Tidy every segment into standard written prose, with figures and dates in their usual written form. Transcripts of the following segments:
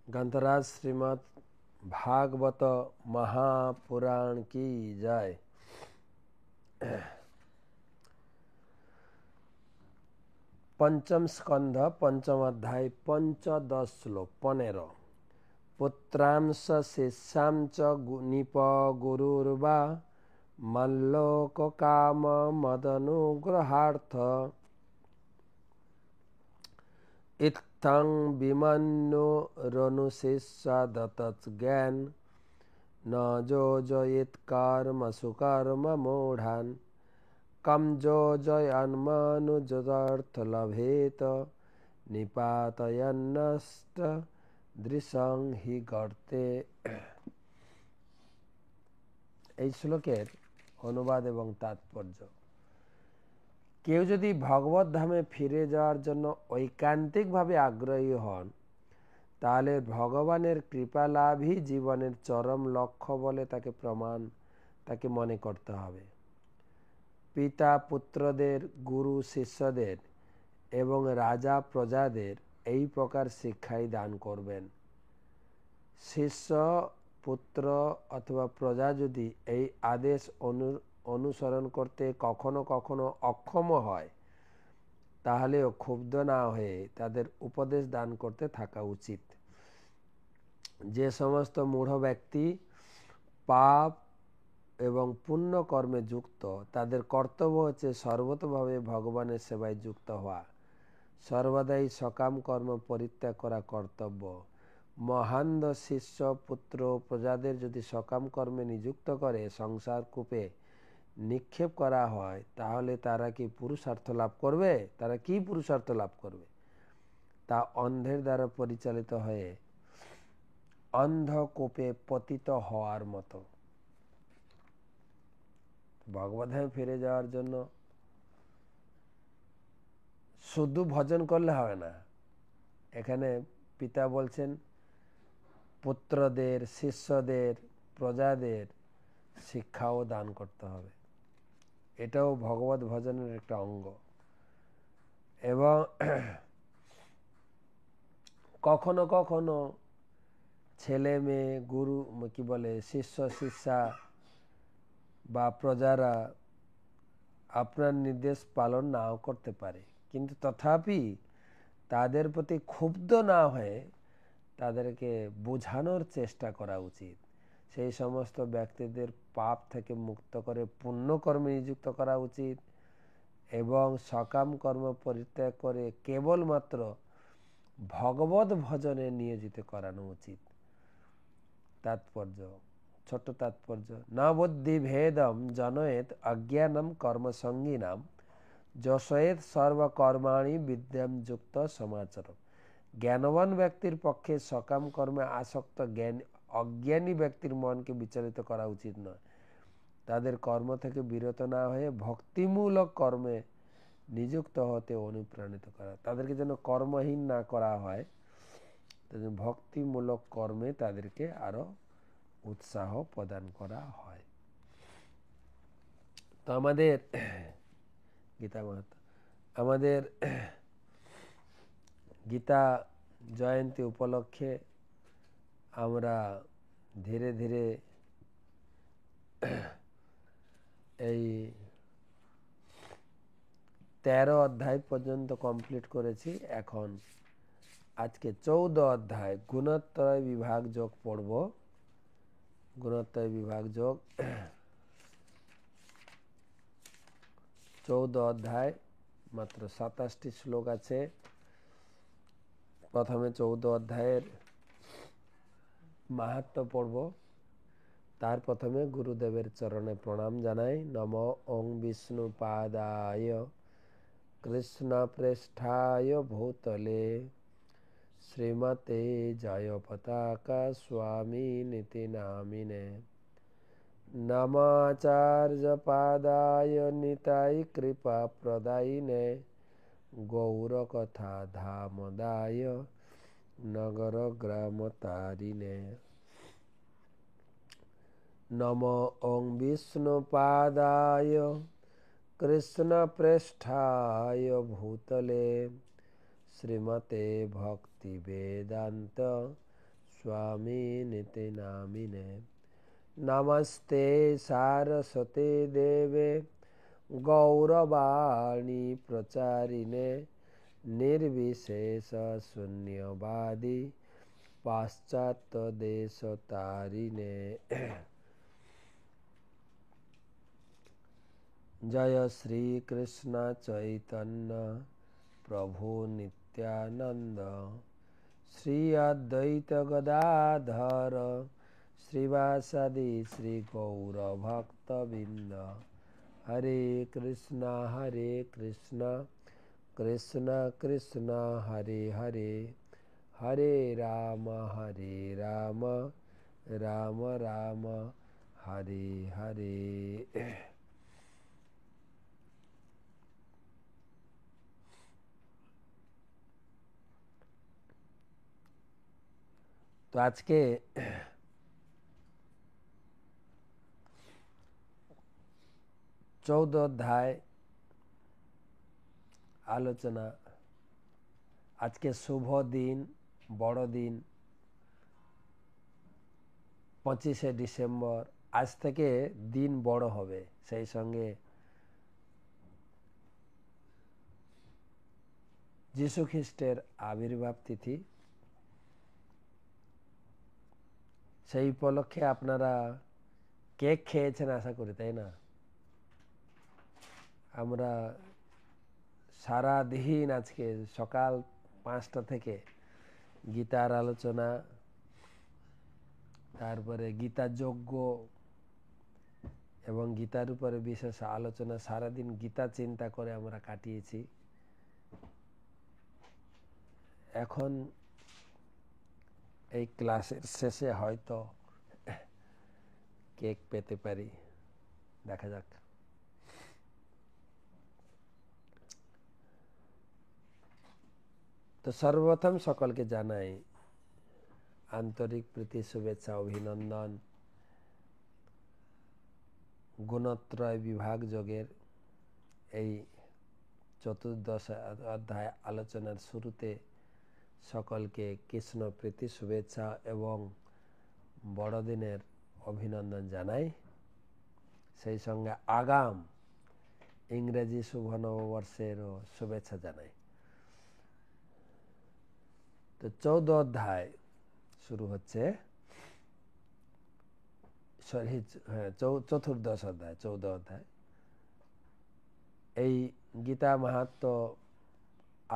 ग्रंथराज श्रीमद् भागवत महापुराण की जय। पंचम स्कंध पंचम अध्याय पंचदश श्लोक 15। पुत्रांश शिष्यांच निप गुरुर्वा मल्लोक काम मदनुग्रहार्थ इत्थं विमन्युरनुशिष्य दत्त ज्ञान न जोजयेत् कर्म सुकर्म मूढ़ान् कम जोजयन्मनुजदर्थ लभेत निपातयन्नष्ट दृशं हि गर्ते। এই শ্লোকের অনুবাদ এবং তাৎপর্য। কেউ যদি ভগবত ধামে ফিরে যাওয়ার জন্য ঐকান্তিকভাবে আগ্রহী হন, তাহলে ভগবানের কৃপা লাভই জীবনের চরম লক্ষ্য বলে তাকে মনে করতে হবে। পিতা পুত্রদের, গুরু শিষ্যদের এবং রাজা প্রজাদের এই প্রকার শিক্ষাই দান করবেন। শিষ্য, পুত্র অথবা প্রজা যদি এই আদেশ অনুসরণ করতে কখনো কখনো অক্ষম হয়, তাহলেও ক্ষুব্ধ না হয়ে তাদের উপদেশ দান করতে থাকা উচিত। যে সমস্ত মূঢ় ব্যক্তি পাপ এবং পুণ্য কর্মে যুক্ত, তাদের কর্তব্য হচ্ছে সর্বতভাবে ভগবানের সেবায় যুক্ত হওয়া। সর্বদাই সকাম কর্ম পরিত্যাগ করা কর্তব্য। মহান্ধ শিষ্য, পুত্র, প্রজাদের যদি সকাম কর্মে নিযুক্ত করে সংসার কূপে নিক্ষেপ করা হয়, তাহলে তারা কি পুরুষার্থ লাভ করবে? তারা কি পুরুষার্থ লাভ করবে? তা অন্ধের দ্বারা পরিচালিত হয়ে অন্ধকূপে পতিত হওয়ার মতো। ভগবদ্ধামে ফিরে যাওয়ার জন্য শুধু ভজন করলে হবে না। এখানে পিতা বলছেন পুত্রদের, শিষ্যদের, প্রজাদের শিক্ষাও দান করতে হবে। এটাও ভগবত ভজনের একটা অঙ্গ। এবং কখনো কখনো ছেলে মেয়ে, গুরু শিষ্য শিষ্যা বা প্রজারা আপনার নির্দেশ পালন নাও করতে পারে, কিন্তু তথাপি তাদের প্রতি ক্ষুব্ধ না হয়ে তাদেরকে বোঝানোর চেষ্টা করা উচিত। সেই সমস্ত ব্যক্তিদের পাপ থেকে মুক্ত করে পুণ্যকর্মে নিযুক্ত করা উচিত এবং সকাম কর্ম পরিত্যাগ করে কেবলমাত্র ভগবত ভজনে নিয়োজিত করানো উচিত। তাৎপর্য, ছোট্ট তাৎপর্য। না বুদ্ধি ভেদম জনয়েত অজ্ঞানম কর্মসঙ্গিনাম যশয়েত সর্বকর্মাণি বিদ্যাম যুক্ত সমাচরম। জ্ঞানবান ব্যক্তির পক্ষে সকাম কর্মে আসক্ত অজ্ঞানী ব্যক্তির মনকে বিচলিত করা উচিত নয়। তাদের কর্ম থেকে বিরত না হয়ে ভক্তিমূলক কর্মে নিযুক্ত হতে অনুপ্রাণিত করা। তাদেরকে যেন কর্মহীন না করা হয়, ভক্তিমূলক কর্মে তাদেরকে আরো উৎসাহ প্রদান করা হয়। তো আমাদের গীতা জয়ন্তী উপলক্ষে আমরা ধীরে ধীরে এই 13 অধ্যায় পর্যন্ত কমপ্লিট করেছি। এখন আজকে 14 অধ্যায় গুণত্রয় বিভাগ যোগ পড়ব। গুণত্রয় বিভাগ যোগ 14 অধ্যায়, মাত্র 27টি শ্লোক আছে। প্রথমে 14 অধ্যায়ের মাহাত্ম্য পড়ব। তার প্রথমে গুরুদেবের চরণে প্রণাম জানাই। নমো ওং বিষ্ণু পাদায় কৃষ্ণ প্রেষ্ঠায় ভূতলে শ্রীমতে জয় পতাকা স্বামী নীতি নামিনে নমাচার্য পাদায় নিতাই কৃপা প্রদায়িনে গৌরকথা ধামদায় নগর গ্রাম তারিণে। নমো ওং বিষ্ণু পাদায় কৃষ্ণ প্রেষ্ঠায় ভূতলে শ্রীমতে ভক্তি বেদান্ত स्वामिनिति नामिने। नमस्ते सारस्वते देवे गौरवाणी प्रचारिणे निर्विशेष शून्यवादी पाश्चात्य देशतारिणे। जय श्री कृष्ण चैतन्य प्रभु नित्यानंद श्री अद्वैत गदाधर श्रीवासादि श्री गौर भक्तबिंद। हरे कृष्णा कृष्ण कृष्ण हरे हरे, हरे राम राम राम हरे हरे। तो आज के 14 अध्याय आलोचना। आज के शुभ दिन बड़ दिन 25 डिसेम्बर। आज থেকে দিন বড় হবে, সেই সঙ্গে যিশু খ্রিস্টের আবির্ভাব তিথি। সেই উপলক্ষে আপনারা কেক খেয়েছেন আশা করি, তাই না? আমরা সারা দিন আজকে সকাল 5টা থেকে গীতার আলোচনা, তারপরে গীতা যজ্ঞ এবং গীতার উপরে বিশেষ আলোচনা, সারাদিন গীতা চিন্তা করে আমরা কাটিয়েছি। এখন এই ক্লাসের শেষে হয়তো কেক পেতে পারি, দেখা যাক। তো সর্বপ্রথম সকলকে জানাই আন্তরিক প্রীতি, শুভেচ্ছা, অভিনন্দন। গুণত্রয় বিভাগ যোগের এই 14দশ অধ্যায় আলোচনার শুরুতে সকলকে কৃষ্ণ প্রীতি, শুভেচ্ছা এবং বড়দিনের অভিনন্দন জানাই। সেই সঙ্গে আগাম ইংরেজি শুভ নববর্ষেরও শুভেচ্ছা জানাই। তো 14 অধ্যায় শুরু হচ্ছে, চতুর্দশ অধ্যায় 14 অধ্যায়। এই গীতা মাহাত্ম্য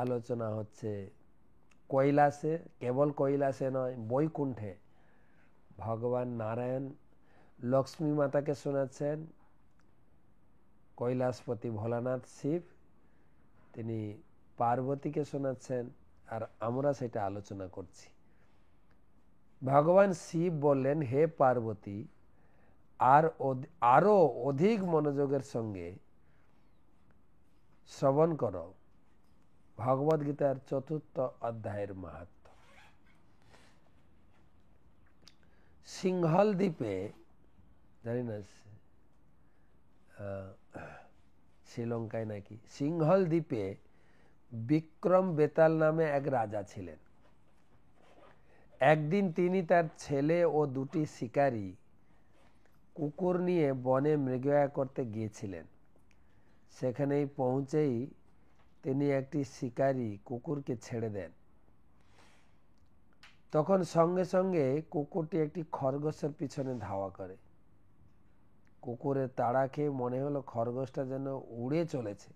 আলোচনা হচ্ছে কৈলাসে, কেবল কৈলাসে নয়, বৈকুণ্ঠে ভগবান নারায়ণ লক্ষ্মী মাতাকে শোনাচ্ছেন, কৈলাসপতি ভোলানাথ শিব তিনি পার্বতীকে শোনাচ্ছেন, আর আমরা সেটা আলোচনা করছি। ভগবান শিব বললেন, হে পার্বতী, আরো অধিক মনোযোগের সঙ্গে শ্রবণ করো ভগবদ গীতার 4th অধ্যায়ের মাহাত্ম্য। সিংহল দ্বীপে, জানি না শ্রীলঙ্কায় নাকি, সিংহল দ্বীপে বিক্রম বেতাল নামে এক রাজা ছিলেন। একদিন তিনি তার ছেলে ও 2টি শিকারী কুকুর নিয়ে বনে মৃগয়া করতে গিয়েছিলেন। সেখানেই পৌঁছেই তিনি একটি শিকারী কুকুরকে ছেড়ে দেন। তখন সঙ্গে সঙ্গে কুকুরটি একটি খরগোশের পিছনে ধাওয়া করে। কুকুরের তাড়া খেয়ে মনে হলো খরগোশটা যেন উড়ে চলেছে।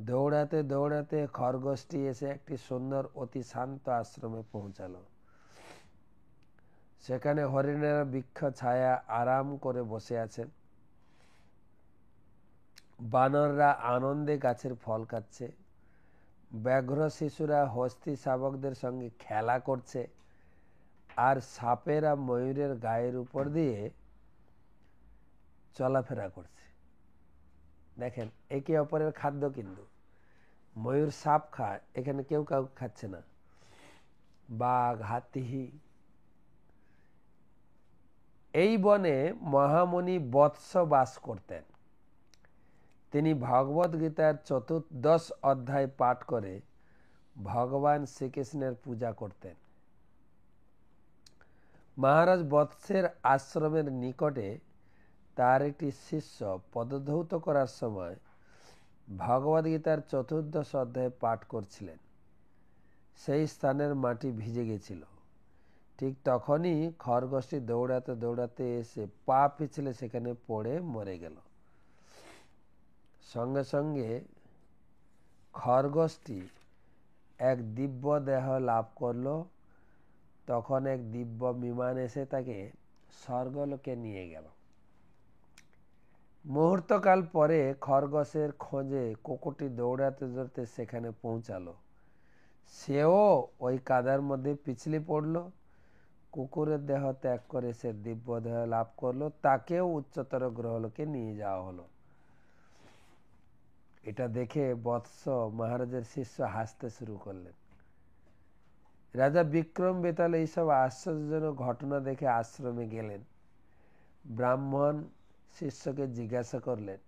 দৌড়াতে দৌড়াতে খরগোশটি এসে একটি সুন্দর অতি শান্ত আশ্রমে পৌঁছালো। সেখানে হরিণেরা বৃক্ষ ছায়া আরাম করে বসে আছেন। বানররা আনন্দে গাছের ফল খাচ্ছে। ব্যাঘ্র শিশুরা হস্তি শাবকদের সঙ্গে খেলা করছে, আর সাপেরা ময়ূরের গায়ের উপর দিয়ে চলাফেরা করছে। দেখেন, একে অপরের খাদ্য, কিন্তু ময়ূর সাপ খায়, এখানে কেউ কাউকে খাচ্ছে না। বাঘ, হাতি। এই বনে মহামুনি বৎস বাস করতেন। তিনি ভগবদ গীতার 14দশ অধ্যায় পাঠ করে ভগবান শ্রীকৃষ্ণের পূজা করতেন। মহারাজ বৎসের আশ্রমের নিকটে তার একটি শিষ্য পদধৌত করার সময় ভগবদ্গীতার ৪র্দশ অধ্যায় পাঠ করছিলেন। সেই স্থানের মাটি ভিজে গেছিল। ঠিক তখনই খরগোশটি দৌড়াতে দৌড়াতে এসে পা পিছলে সেখানে পড়ে মরে গেল। সঙ্গে সঙ্গে খরগোশটি এক দিব্য দেহ লাভ করল। তখন এক দিব্য বিমান এসে তাকে স্বর্গলোকে নিয়ে গেল। মুহূর্তকাল পরে খরগোশের খোঁজে কুকুরটি দৌড়াতে দৌড়াতে সেখানে পৌঁছালো। সেও ওই কাদার মধ্যে পিছলে পড়ল। কুকুরের দেহ ত্যাগ করে সে দিব্য দেহ লাভ করলো। তাকেও উচ্চতর গ্রহলোকে নিয়ে যাওয়া হলো। এটা দেখে বৎস মহারাজের শিষ্য হাসতে শুরু করলেন। রাজা বিক্রম বেতাল এইসব আশ্চর্যজনক ঘটনা দেখে আশ্রমে গেলেন। ব্রাহ্মণ শিষ্যকে জিজ্ঞাসা করলেন,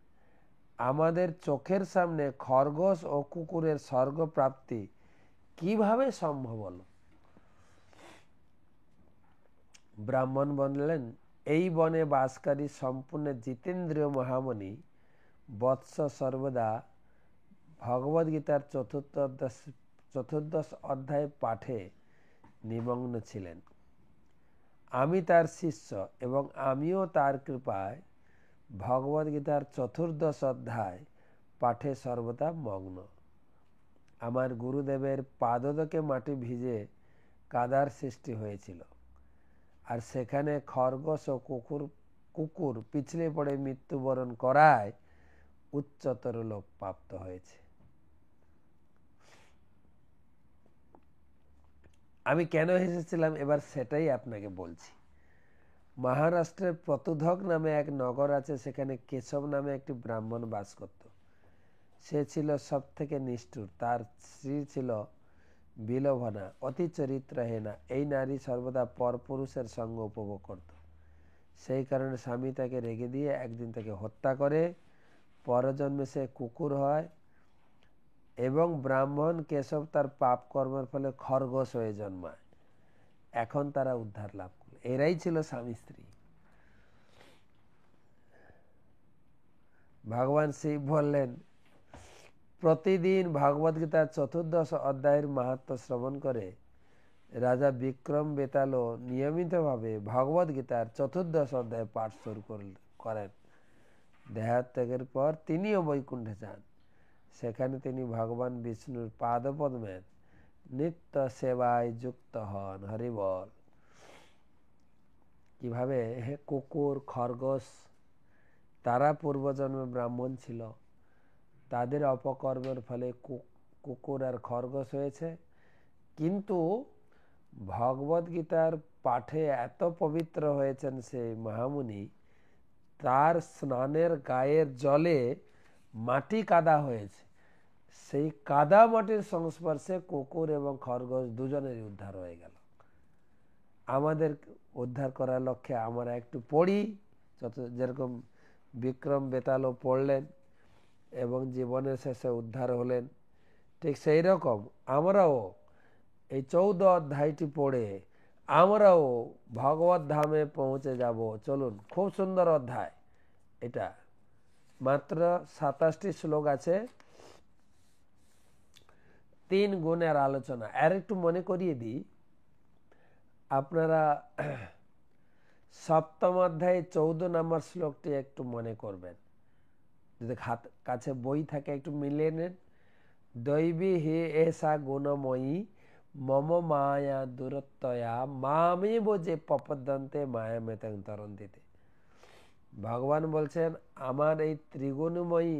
আমাদের চোখের সামনে খরগোশ ও কুকুরের স্বর্গ প্রাপ্তি কিভাবে সম্ভব হলো? ব্রাহ্মণ বললেন, এই বনে বাসকারী সম্পূর্ণ জিতেন্দ্রীয় মহামণি বৎস সর্বদা ভগবদ্গীতার ৪র্দশ অধ্যায় পাঠে নিমগ্ন ছিলেন। আমি তার শিষ্য এবং আমিও তার কৃপায় ভগবদ্গীতার ৪র্দশ অধ্যায় পাঠে সর্বদা মগ্ন। আমার গুরুদেবের পাদদেশে মাটি ভিজে কাদার সৃষ্টি হয়েছিল, আর সেখানে খরগোশ ও কুকুর পিছলে পড়ে মৃত্যুবরণ করায় উচ্চতর লোক প্রাপ্ত হয়েছে। আমি কেন হেসেছিলাম এবার সেটাই আপনাকে বলছি। মহারাষ্ট্রের প্রতুধক নামে এক নগর আছে। সেখানে কেশব নামে একটি ব্রাহ্মণ বাস করত। সে ছিল সব থেকে নিষ্ঠুর। তার স্ত্রী ছিল বিলোভনা, অতি চরিত্রহীনা। এই নারী সর্বদা পরপুরুষের সঙ্গ উপভোগ করত। সেই কারণে স্বামী তাকে রেগে দিয়ে একদিন তাকে হত্যা করে। পরজন্মে সে কুকুর হয় এবং ব্রাহ্মণ কেশব তার পাপ কর্মের ফলে খরগোশ হয়ে জন্মায়। এখন তারা উদ্ধার লাভ করল। এরাই ছিল স্বামী স্ত্রী। ভগবান শিব বললেন, প্রতিদিন ভগবদ্গীতার ৪র্দশ অধ্যায়ের মাহাত্ম্য শ্রবণ করে রাজা বিক্রম বেতালও নিয়মিতভাবে ভগবদ্গীতার ৪র্দশ অধ্যায় পাঠ শুরু করেন। দেহত্যাগের পর তিনিও বৈকুণ্ঠে যান। সেখানে তিনি ভগবান বিষ্ণুর পাদপদ্মের নিত্য সেবায় যুক্ত হন। হরি বল। কিভাবে কুকুর, খরগোশ তারা পূর্বজন্মে ব্রাহ্মণ ছিল। তাদের অপকর্মের ফলে কুকুর আর খরগোশ হয়েছে। কিন্তু ভগবদ্গীতার পাঠে এত পবিত্র হয়েছেন সেই মহামুনি, তার স্নানের গায়ের জলে মাটি কাদা হয়েছে। সেই কাদা মাটির সংস্পর্শে কুকুর এবং খরগোশ দুজনেরই উদ্ধার হয়ে গেল। আমাদের উদ্ধার করার লক্ষ্যে আমরা একটু পড়ি, যেরকম বিক্রম বেতালও পড়লেন এবং জীবনের শেষে উদ্ধার হলেন। ঠিক সেই রকম আমরাও এই 14 অধ্যায়টি পড়ে আমরাও ভগবত ধামে পৌঁছে যাব। চলুন, খুব সুন্দর অধ্যায় এটা। মাত্র 27টি শ্লোক আছে। 3 গুণের আলোচনা। আর একটু মনে করিয়ে দিই, আপনারা 7ম অধ্যায়ে 14 নম্বর শ্লোকটি একটু মনে করবেন। যদি কাছে বই থাকে একটু মিলিয়ে নেন। দৈবী হে এসা গুণময়ী মম মায়া দূরত্বয়া মামে বোঝে পপদ্যন্তে মায়া মেতং তরন্তিতে। ভগবান বলছেন, আমার এই ত্রিগুণময়ী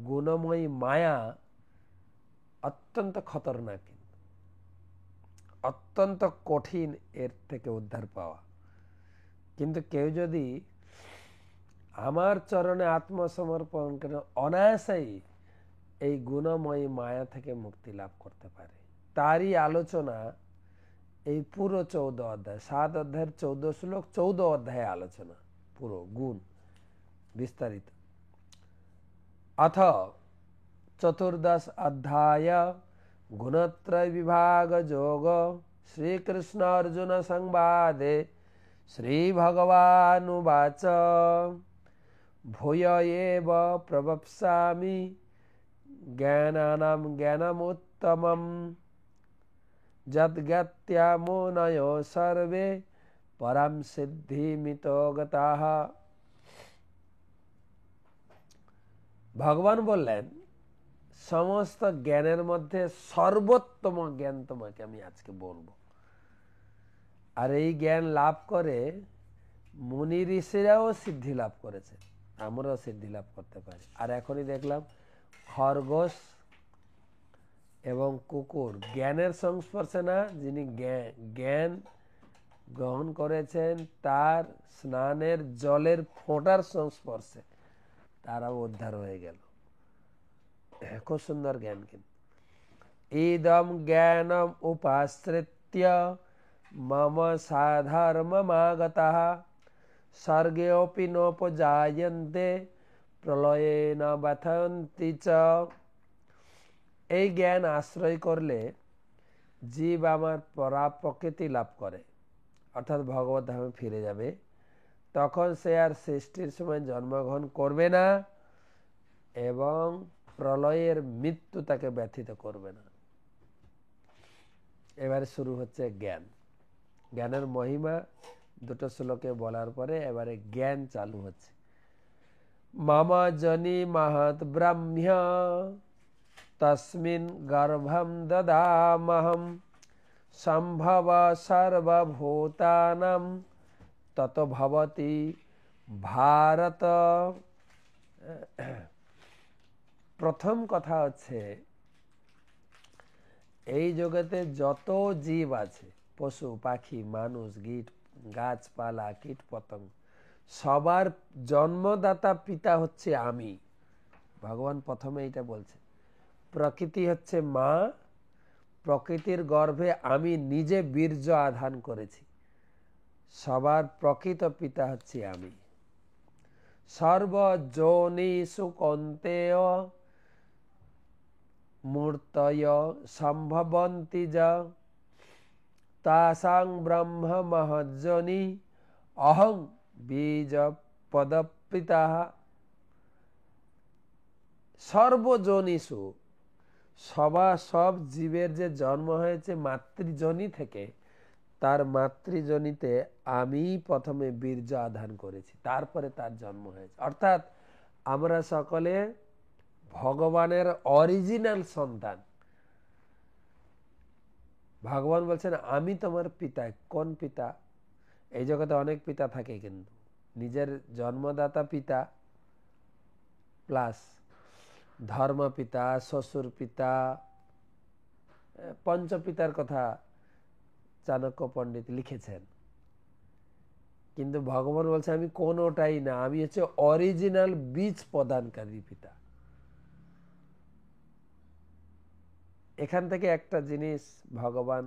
গুণময়ী মায়া অত্যন্ত খতরনাক, অত্যন্ত কঠিন এর থেকে উদ্ধার পাওয়া। কিন্তু কেউ যদি আমার চরণে আত্মসমর্পণ করে অনায়াসেই এই গুণময়ী মায়া থেকে মুক্তি লাভ করতে পারে। তারই আলোচনা এই পুরো 14 অধ্যায়, 7 অধ্যায়ের 14 শ্লোক, 14 অধ্যায়ে আলোচনা পুরো গুণ বিস্তারিত। অথ 14দশ অধ্যায় গুণত্রয় বিভাগ যোগ श्रीकृष्ण अर्जुन संवादे श्रीभगवानुवाच भूय एव प्रवक्ष्यामि ज्ञानानां ज्ञानमुत्तमम् यद्ज्ञात्वा मुनयो सर्वे परम सिद्धिमितो गताः। ভগবান বললেন সমস্ত জ্ঞানের মধ্যে সর্বোত্তম জ্ঞান তোমাকে আমি আজকে বলবো। আর এই জ্ঞান লাভ করে মুনি ঋষিরাও সিদ্ধি লাভ করেছে, আমরাও সিদ্ধি লাভ করতে পারি। আর এখনই দেখলাম খরগোশ এবং কুকুর জ্ঞানের সংস্পর্শে না, যিনি জ্ঞান গ্রহণ করেছেন তার স্নানের জলের ফোঁটার সংস্পর্শে তারাও উদ্ধার হয়ে গেল। খুব সুন্দর জ্ঞান। কিন্তু ইদম জ্ঞানম উপাশ্রিত্য মম সাধর্মমাগতাঃ স্বর্গেऽপি নোপজায়ন্তে প্রলয়ে ন ব্যথন্তি চ। এই জ্ঞান আশ্রয় করলে জীব আমার পরা প্রকৃতি লাভ করে, অর্থাৎ ভগবত ধামে ফিরে যাবে। তখন সে আর সৃষ্টির সময় জন্মগ্রহণ করবে না এবং প্রলয়ের মৃত্যু তাকে ব্যথিত করবে না। এবারে শুরু হচ্ছে জ্ঞান। জ্ঞানের মহিমা দুটো শ্লোকে বলার পরে এবারে জ্ঞান চালু হচ্ছে। মম জনি মহৎ ব্রহ্ম তস্মিন গর্ভম দদামহম সম্ভব সর্বভূতানাম তত ভবতি ভারত। প্রথম কথা হচ্ছে এই জগতে যত জীব আছে, পশু পাখি মানুষ গাছপালা কীট পতঙ্গ, সবার জন্মদাতা পিতা হচ্ছে আমি। ভগবান প্রথমে এটা বলছে। প্রকৃতি হচ্ছে মা, প্রকৃতির গর্ভে আমি নিজে বীর্য আধান করেছি। সবার প্রকৃত পিতা হচ্ছে আমি। সর্বযোনিষু কৌন্তেয় মূর্তয় সম্ভবন্তি যা তাসাং ব্রহ্ম মহজ্জনি অহং বীজ পদপিতাঃ। সর্বযোনিষু সব জীবের যে জন্ম হয়েছে মাতৃজনী থেকে, তার মাতৃজনীতে আমি প্রথমে বীর্য আধান করেছি, তারপরে তার জন্ম হয়েছে। অর্থাৎ আমরা সকলে ভগবানের অরিজিনাল সন্তান। ভগবান বলছেন আমি তোমার পিতা। কোন পিতা? এই জগতে অনেক পিতা থাকে, কিন্তু নিজের জন্মদাতা পিতা প্লাস ধর্ম পিতা, শ্বশুর পিতা, পঞ্চপিতার কথা চাণক্য পণ্ডিত লিখেছেন। কিন্তু ভগবান বলছে আমি কোনোটাই না, আমি হচ্ছে অরিজিনাল বীজ প্রদানকারী পিতা। এখান থেকে একটা জিনিস ভগবান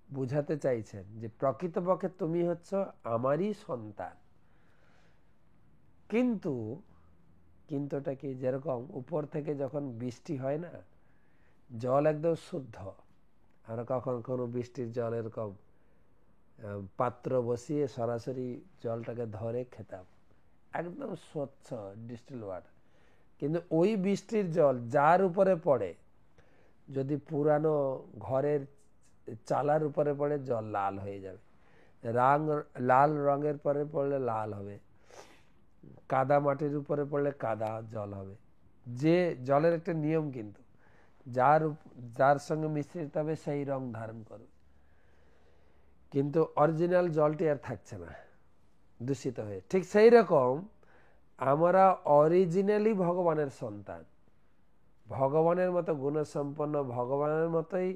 বুঝাতে চাইছেন যে প্রকৃতপক্ষে তুমি হচ্ছ আমারই সন্তান। কিন্তুটা কি, যেরকম উপর থেকে যখন বৃষ্টি হয় না, জল একদম শুদ্ধ, আমরা কখন কোনো বৃষ্টির জল এরকম পাত্র বসিয়ে সরাসরি জলটাকে ধরে খেতাম, একদম স্বচ্ছ ডিস্টিল ওয়াটার। কিন্তু ওই বৃষ্টির জল যার উপরে পড়ে, যদি পুরানো ঘরের চালার উপরে পড়ে জল লাল হয়ে যাবে, লাল রঙের পরে পড়লে লাল হবে, কাদা মাটির উপরে পড়লে কাদা জল হবে। যে জলের একটা নিয়ম, কিন্তু যার সঙ্গে মিশ্রিত হবে সেই রং ধারণ করবে। কিন্তু অরিজিনাল জলটি আর থাকছে না, দূষিত হয়ে। ঠিক সেই রকম আমরা অরিজিনালি ভগবানের সন্তান, ভগবানের মতো গুণসম্পন্ন, ভগবানের মতোই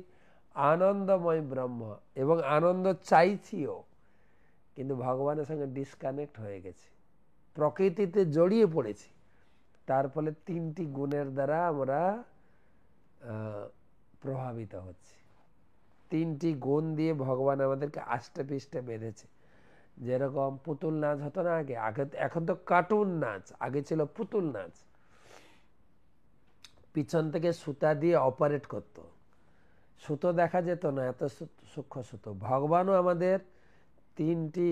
আনন্দময় ব্রহ্ম, এবং আনন্দ চাইছিও, কিন্তু ভগবানের সঙ্গে ডিসকানেক্ট হয়ে গেছি, প্রকৃতিতে জড়িয়ে পড়েছি। তার ফলে তিনটি গুণের দ্বারা আমরা প্রভাবিত হচ্ছি। তিনটি গুণ দিয়ে ভগবান আমাদেরকে আষ্টে পৃষ্ঠে বেঁধেছে। যেরকম পুতুল নাচ হতো না আগে, এখন তো কার্টুন নাচ, আগে ছিল পুতুল নাচ। পিছন থেকে সুতা দিয়ে অপারেট করত, সুতো দেখা যেত না, এত সূক্ষ্ম সুতো। ভগবানও আমাদের তিনটি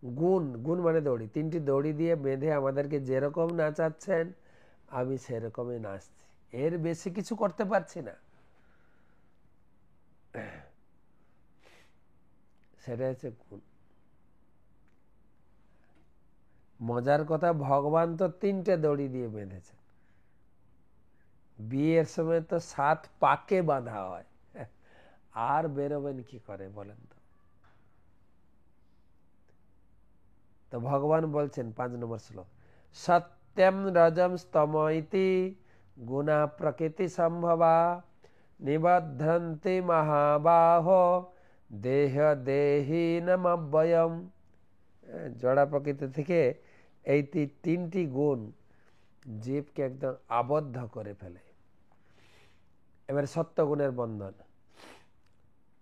গুণ, গুণ মানে দড়ি, তিনটি দড়ি দিয়ে বেঁধে আমাদেরকে যেরকম নাচাচ্ছেন আমি সেরকমই নাচছি, এর বেশি কিছু করতে পারছি না। সেটা হচ্ছে গুণ। মজার কথা, ভগবান তো তিনটে দড়ি দিয়ে বেঁধেছেন, বিয়ের সময় তো 7 পাকে বাঁধা হয়, আর বেরোবেন কি করে বলেন তো? তো ভগবান বলছেন 5 নম্বর শ্লোক, সত্যম রজম স্তম ইতি গুণা প্রকৃতি সম্ভবা নিবধ্রন্তি মহাবাহ দেহ দেহিনমব্যয়ম। জড়া প্রকৃতি থেকে এই তিনটি গুণ জীবকে একদম আবদ্ধ করে ফেলে। এবার সত্যগুণের বন্ধন,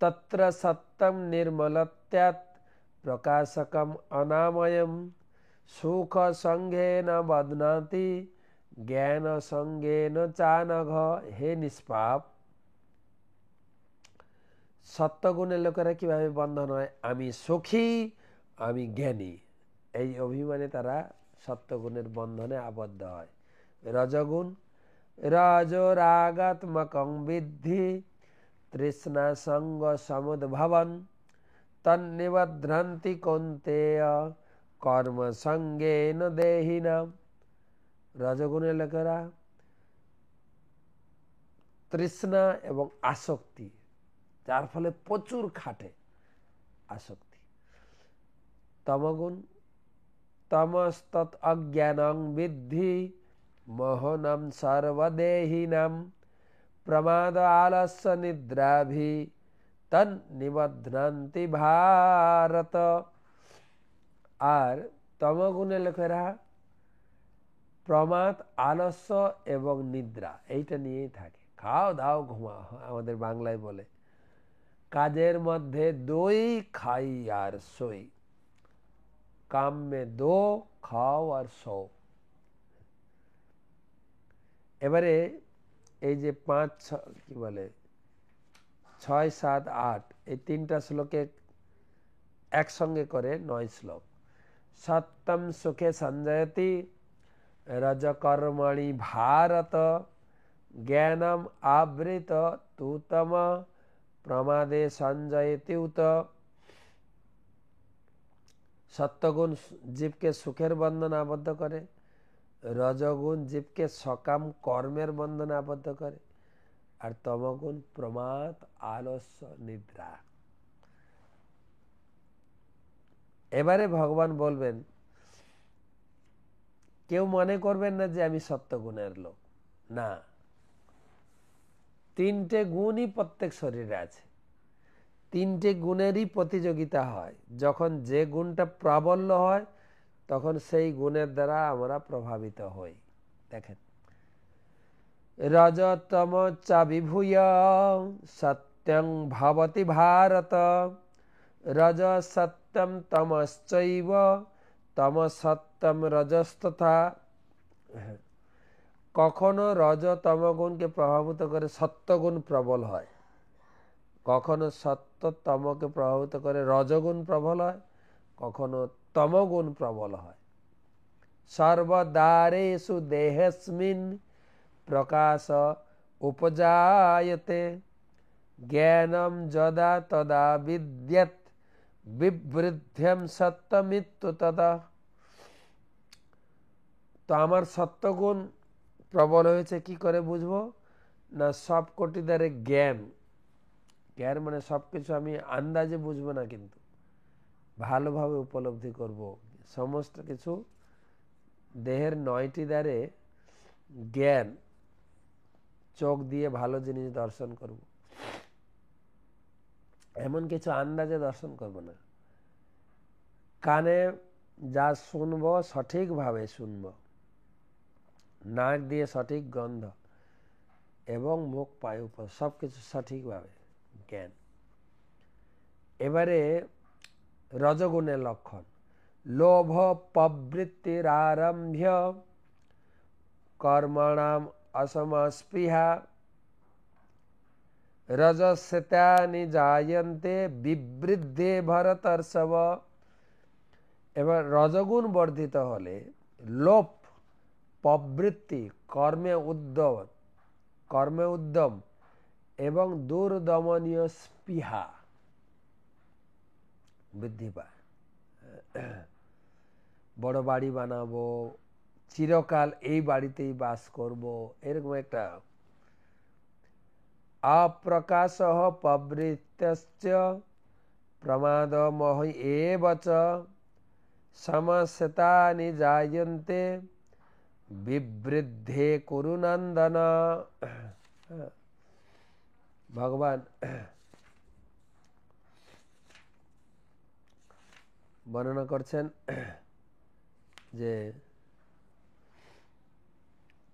তত্র সত্যম নির্মলত্যাৎ প্রকাশকম অনাময়ম সুখ সঙ্গেন বদনাতি জ্ঞান সঙ্গেন চানঘ। হে নিষ্পাপ, সত্যগুণের লোকেরা কিভাবে বন্ধন হয়? আমি সুখী, আমি জ্ঞানী, এই অভিমানে তারা সত্যগুণের বন্ধনে আবদ্ধ হয়। রজগুণ, রজরাগাত্মকং বিদ্ধি তৃষ্ণা সঙ্গ সমুদ্ভবন তন্নিবধ্রন্তি কৌন্তেয় কর্ম সঙ্গেন দেহিনাম। রজগুণের লোকেরা তৃষ্ণা এবং আসক্তি, যার ফলে প্রচুর খাটে, আসক্তি। তমগুণ, তমস্তৎ অজ্ঞানং বিদ্ধি মোহনম সর্বদেহিনাম প্রমাদ আলস্য নিদ্রাভি তন্নিবধ্রন্তি ভারত। আর তমগুণের লোকেরা প্রমাদ, আলস্য এবং নিদ্রা, এইটা নিয়েই থাকে। খাও দাও ঘুমাও, আমাদের বাংলায় বলে, কাজের মধ্যে দই খাই আর সই, কাম মে দো খাও আর সো। এবারে এই যে 5, কি বলে 6, 7, 8 এই তিনটা শ্লোকে একসঙ্গে করে 9 শ্লোক। সত্যম সুখে সঞ্জয়তি রজকর্মণি ভারত জ্ঞানম আবৃত তুতম প্রমাদে সঞ্জয়তি উত। সত্যগুণ জীবকে সুখের বন্ধনে আবদ্ধ করে, রজগুণ জীবকে সকাম কর্মের বন্ধনে আবদ্ধ করে, আর তমগুণ প্রমাদ, আলস্য, নিদ্রা। এবারে ভগবান বলবেন, কেউ মনে করবেন না যে আমি সত্যগুণের লোক, না, তিনটে গুণই প্রত্যেক শরীরে আছে, তিনটে গুণেরই প্রতিযোগিতা হয়। যখন যে গুণটা প্রাবল্য হয় তখন সেই গুণের দ্বারা আমরা প্রভাবিত হই। দেখেন, রজতম চ বিভূয় সত্যং ভবতি ভারত রজ সত্যম তমশ্চৈব তম সত্যম রজস্তথা। কখনো রজ তমগুণকে প্রভাবিত করে সত্যগুণ প্রবল হয়, কখনো সত্য তমকে প্রভাবিত করে রজগুণ প্রবল হয়, কখনো তমগুণ প্রবল হয়। সর্বদ্বারেষু দেহেস্মিন প্রকাশ উপজায়তে জ্ঞানম যদা তদা বিদ্যেৎ বিবৃদ্ধম সত্যমিত্তু তদা। তো আমার সত্যগুণ প্রবল হয়েছে কি করে বুঝবো? না, সব কোটি দ্বারে জ্ঞান, জ্ঞান মানে সবকিছু আমি আন্দাজে বুঝবো না, কিন্তু ভালোভাবে উপলব্ধি করব। সমস্ত কিছু দেহের 9টি দ্বারে জ্ঞান, চোখ দিয়ে ভালো জিনিস দর্শন করব, এমন কিছু আন্দাজে দর্শন করব না। কানে যা শুনবো সঠিকভাবে শুনব, নাক দিয়ে সঠিক গন্ধ, এবং মুখ পায়ে উপর সবকিছু সঠিকভাবে জ্ঞান। এবারে রজগুণের লক্ষণ, লোভ প্রবৃত্তির আরম্ভ্য কর্মণাম অসমস্পৃহা রজস্যেতানি জায়ন্তে বিবৃদ্ধে ভরতর্ষভ। এবার রজগুণ বর্ধিত হলে লোভ, প্রবৃত্তি, কর্মে উদ্যম এবং দুর্দমনীয় স্পৃহা বৃদ্ধি পায়। বড় বাড়ি বানাবো, চিরকাল এই বাড়িতেই বাস করব, এরকম একটা অপ্রকাশঃ প্রবৃত্তশ্চ প্রমাদমোহ এব চ সমস্যেতানি জায়ন্তে বিবৃদ্ধে কুরু নন্দন। ভগবান বর্ণনা করছেন যে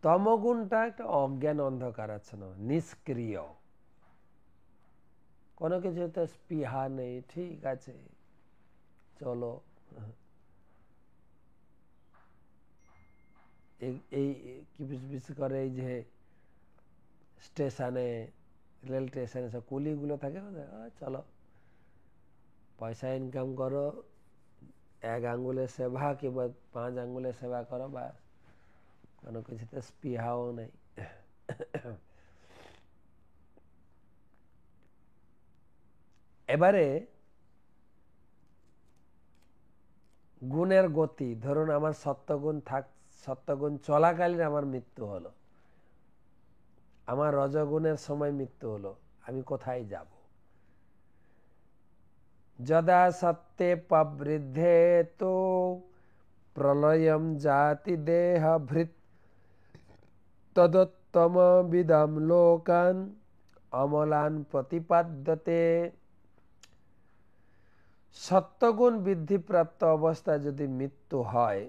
তমগুণটা একটা অজ্ঞান অন্ধকারাচ্ছন্ন, নিষ্ক্রিয়, কোনো কিছুতে স্পৃহা নেই, ঠিক আছে চলো। এই কি বিশেষ করে এই যে স্টেশনে, রেল স্টেশনে সব কুলিগুলো থাকে, চলো পয়সা ইনকাম করো, 1 আঙ্গুলের সেবা কিংবা 5 আঙ্গুলের সেবা করো, বা কোনো কিছুতে স্পৃহাও নেই। এবারে গুণের গতি, ধরুন আমার সত্যগুণ চলাকালীন আমার মৃত্যু হলো, আমার রজগুণের সময় মৃত্যু হলো, আমি কোথায় যাব? যদা সত্যে প্রবৃদ্ধে তো প্রলয়ম জাতি দেহ ভৃত তদোত্তম বিদম লোকান অমলান প্রতিপাদ্যতে। সত্যগুণ বৃদ্ধিপ্রাপ্ত অবস্থায় যদি মৃত্যু হয়,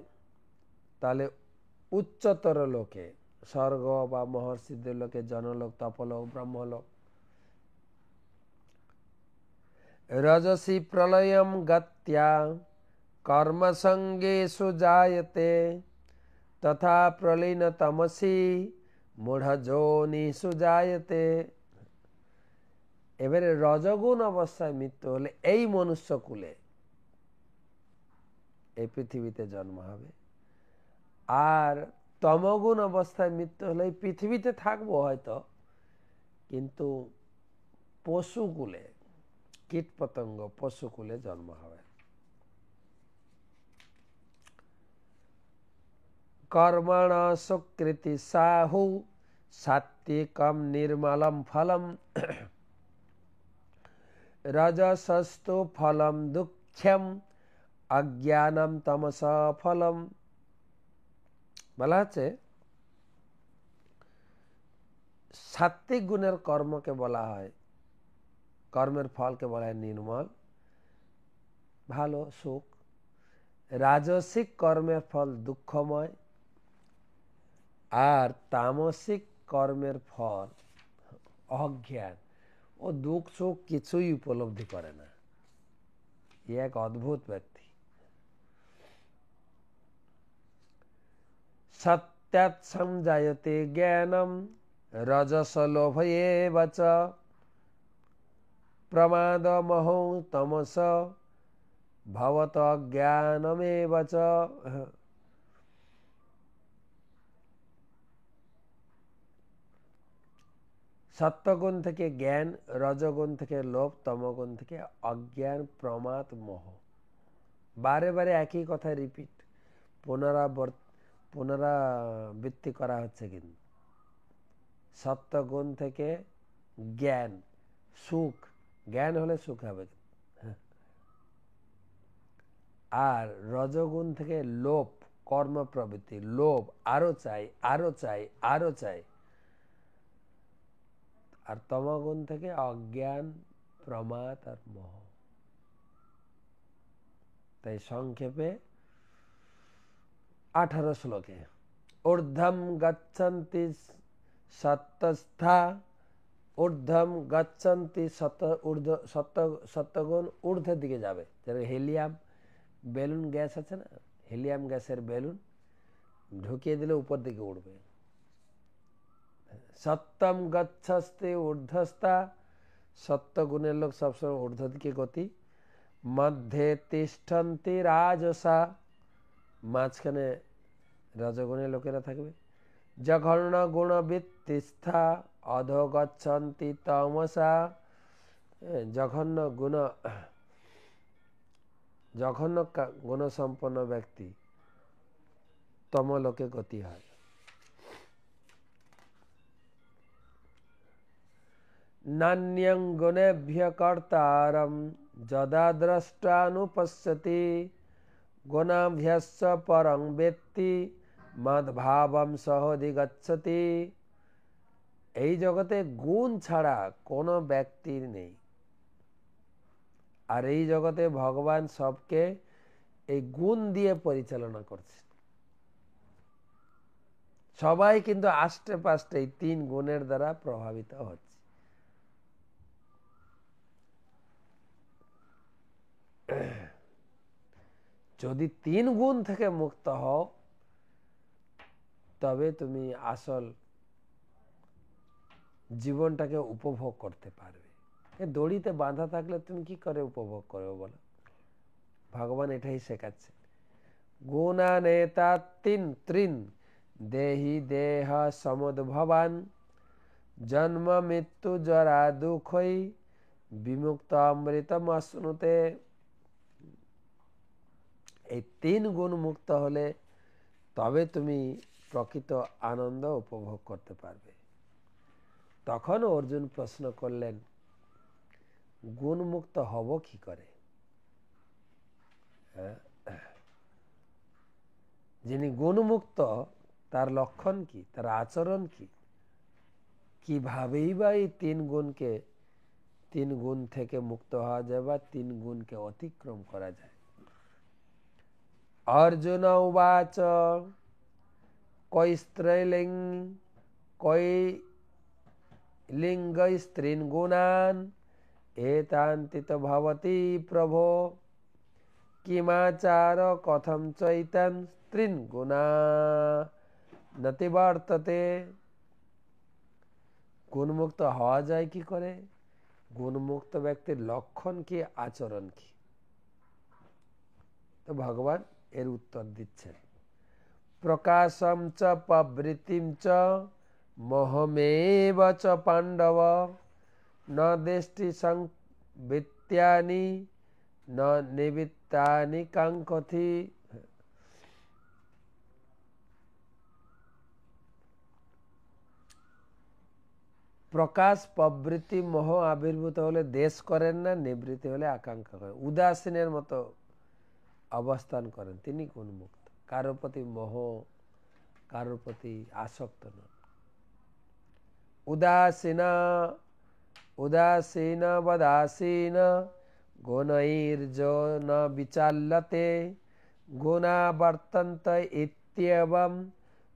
তাহলে উচ্চতর লোকে, স্বর্গ বা মহর্ষিদের লোকে, জনলোক, তপলোক, ব্রহ্মলোক, রজসি প্রলয়ম গত্যা কর্মসঙ্গেষু জায়তে তথা প্রলীন তমসি মূঢ়যোনিষু জায়তে। এবারে রজগুণ অবস্থায় মৃত্যু হলে এই মনুষ্যকুলে, এই পৃথিবীতে জন্ম হবে। আর তমগুণ অবস্থায় মৃত্যু হলে এই পৃথিবীতে থাকবো হয়তো, কিন্তু পশুকুলে, কীটপতঙ্গ পশুকুলে জন্ম হবে। কর্মণ সুকৃতি সাহু সাত্বিকম নির্মলম ফলম রজসস্তু ফলম দুঃখম অজ্ঞানম তমস ফলম। বলা হচ্ছে সাত্বিক গুণের কর্মকে বলা হয়, কর্মের ফলকে বলা হয় নির্মল, ভালো, সুখ। রাজসিক কর্মের ফল দুঃখময়, আর তামসিক কর্মের ফল অজ্ঞান। ও দুঃখ সুখ কিছুই উপলব্ধি করে না, এক অদ্ভুত ব্যক্তি। সত্যাৎ সংজায়তে জ্ঞানম রজস লোভ এব চ প্রমাদ মোহ তমস ভবত অজ্ঞানমেব চ। সত্যগুণ থেকে জ্ঞান, রজগুণ থেকে লোভ, তমগুণ থেকে অজ্ঞান, প্রমাদ, মোহ। বারে বারে একই কথা রিপিট, পুনরাবৃত্তি করা হচ্ছে। কিন্তু সত্যগুণ থেকে জ্ঞান, সুখ, জ্ঞান হলে সুখ হবে, আর রজগুণ থেকে লোভ, কর্মপ্রবৃত্তি, লোভ, আরো চাই, আরো চাই, আরো চাই। আর তমগুণ থেকে অজ্ঞান, প্রমাদ আর মোহ। তাই সংক্ষেপে 18 শ্লোকে ঊর্ধ্বম গচ্ছন্তি সত্যস্থা, ঊর্ধ্বম গচ্ছন্তি সত্যগুণ ঊর্ধ্বের দিকে যাবে। যেমন হেলিয়াম বেলুন গ্যাস আছে না, হেলিয়াম গ্যাসের বেলুন ঢুকিয়ে দিলে উপর দিকে উঠবে। সত্যম গচ্ছস্তে ঊর্ধ্বস্থা সত্যগুণের লোক সবসময় ঊর্ধ্ব দিকে গতি। মধ্যে তিষ্ঠন্তি রাজসা, মাঝখানে রজগুণের লোকেরা থাকবে। জঘন্য গুণবৃত্তিস্থা অধোগচ্ছন্তি তমসা, জঘন্য গুণসম্পন্ন ব্যক্তি তমলোকে গতি হয়। নান্যং গুণেভ্য কর্তারম যদা দ্রষ্টানুপশ্যতি গুণাভ্যস্য পরং বেত্তি মদ্ভাবম সহধিগচ্ছতি। এই জগতে গুণ ছাড়া কোনো ব্যক্তির নেই, আর এই জগতে ভগবান সবকে এই গুণ দিয়ে পরিচালনা করছে। সবাই কিন্তু আষ্টে পাষ্টে এই 3 গুণের দ্বারা প্রভাবিত হচ্ছে। যদি 3 গুণ থেকে মুক্ত হও তবে তুমি আসল জীবনটাকে উপভোগ করতে পারবে। দড়িতে বাঁধা থাকলে তুমি কি করে উপভোগ করবে বলো? ভগবান এটাই শেখাচ্ছে। গুণানেতা ত্রিন দেহি দেহ সমুদ্ভবান জন্ম মৃত্যু জরা দুঃখই বিমুক্ত অমৃতম অশ্নুতে। এই 3 গুণ মুক্ত হলে তবে তুমি প্রকৃত আনন্দ উপভোগ করতে পারবে। তখন অর্জুন প্রশ্ন করলেন, গুণ মুক্ত হব কি করে? যিনি গুণমুক্ত তার লক্ষণ কি, তার আচরণ কি, কিভাবেই বা এই 3 গুণ থেকে মুক্ত হওয়া যায় বা 3 গুণকে অতিক্রম করা যায়। অর্জুন উবাচ কৈলিঙ্গস্ত্রিন গুণান এতান্তিত ভবতি প্রভো কিমাচার কথম চৈতন স্ত্রিন গুণা নতিবর্ততে। গুণমুক্ত হওয়া যায় কি করে? গুণমুক্ত ব্যক্তির লক্ষণ কি, আচরণ কি? তো ভগবান এর উত্তর দিচ্ছেন। প্রকাশম চ প্রবৃত্তিম চ মোহমেব চ পাণ্ডব ন দেষ্টি সংবৃত্তানি ন নিবৃত্তানি কাঙ্ক্ষতি। প্রকাশ প্রবৃত্তি মোহ আবির্ভূত হলে দেশ করেন না, নিবৃত্তি হলে আকাঙ্ক্ষা করেন, উদাসীনের মতো অবস্থান করেন, তিনি গুণমুক্ত। কারোর প্রতি মোহ, কারোর প্রতি আসক্ত নন। উদাসীন বদাসীন গুণৈর্যো ন বিচাল্যতে গুণাবর্তন্ত ইত্যেবং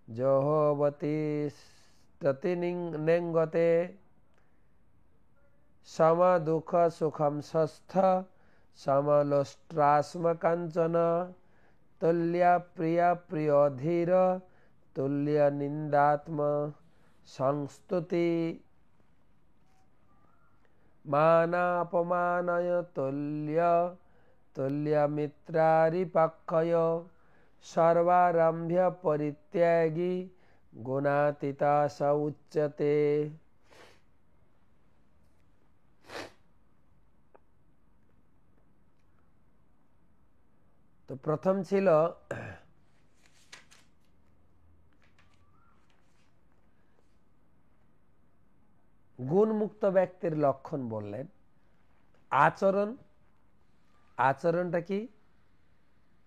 জহবতি নেঙ্গতে। সম দুঃখ সুখম ষষ্ঠ সমলোষ্ট্রাস্ম কাঞ্চন তুল্য প্রিয় প্রিয় ধীর তুল্য নিন্দাত্ম সংস্তুতি মানাপমানয় তুল্য তুল্য মিত্রারিপক্ষয় সর্বারম্ভ্য পরিত্যাগী গুণাতীতা স উচ্যতে। তো প্রথম ছিল গুণমুক্ত ব্যক্তির লক্ষণ বললেন। আচরণটা কি